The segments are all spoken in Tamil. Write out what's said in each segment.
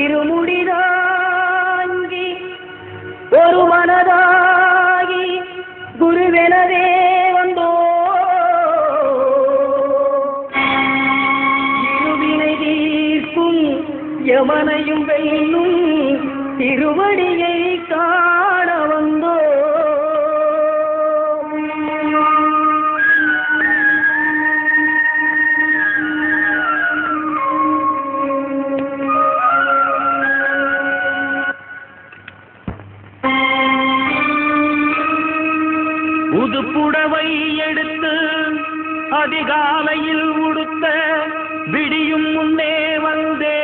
இருமுடிதாங்கி ஒரு மனதாகி குருவெனவே வந்தோ இருவினை தீர்க்கும் யமனையும் வெல்லும் திருவடியை காண வந்தோ புதுப்புடவை எடுத்து அதிகாலையில் உடுத்த விடியும் முன்னே வந்தே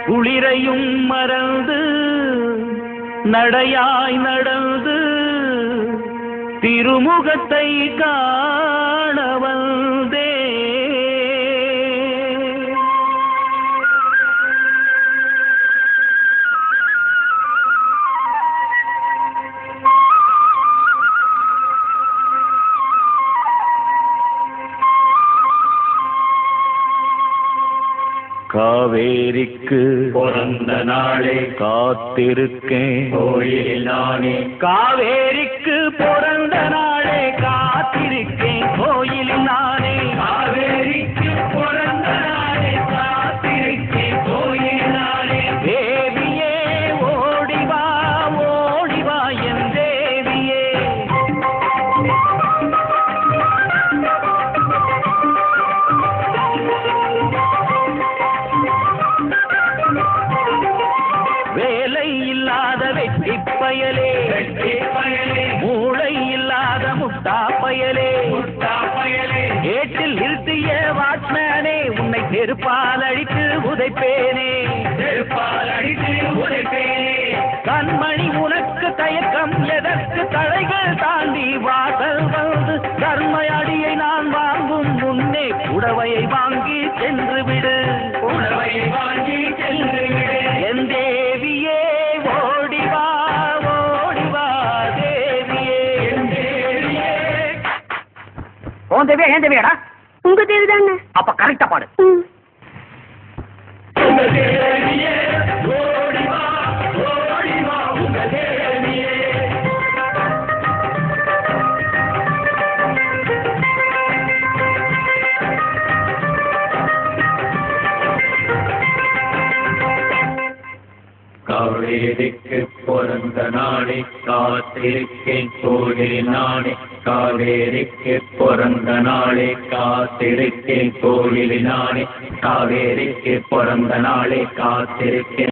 குளிரையும் மறந்து நடையாய் நடந்து திருமுகத்தை காண வந்தே காவேரிக்கு பிறந்த நாளே காத்திருக்கேன் கோயிலில் நானே. காவேரிக்கு பிறந்த நாளே காத்திருக்கேன் கோயிலில் நானே. காவேரிக்கு பிறந்த நாளே காத்திருக்கேன் கோயிலில் நானே. தேவியே ஓடிவா என் தேவியே. வேலை இல்லாத வெட்டி பயலே, மூளை இல்லாத முட்டா பயலே, ஏட்டில் நிறுத்திய வாட்ச்மேனே உன்னை செருப்பால் அடித்து உதைப்பேனே. கண்மணி உனக்கு தயக்கம் எதற்கு? தடைகள் தாண்டி வாசல் வந்து தர்மயடியை நான் வாங்கும் முன்னே புடவையை வாங்கி சென்று விடு. என் தேவியே ஓடிவா தேவியே. உன் தேவியா ஏன் தேவியாடா? உங்க தேவி தாங்க. அப்ப கரெக்டா பாடு. காவேரிக்கு பிறந்த நாளே காத்திருக்கேன் கோயிலில் நானே. காவேரிக்கு பிறந்த நாளே காத்திருக்கேன் கோயிலில் நானே. காவேரிக்கு பிறந்த நாளே காத்திருக்கேன்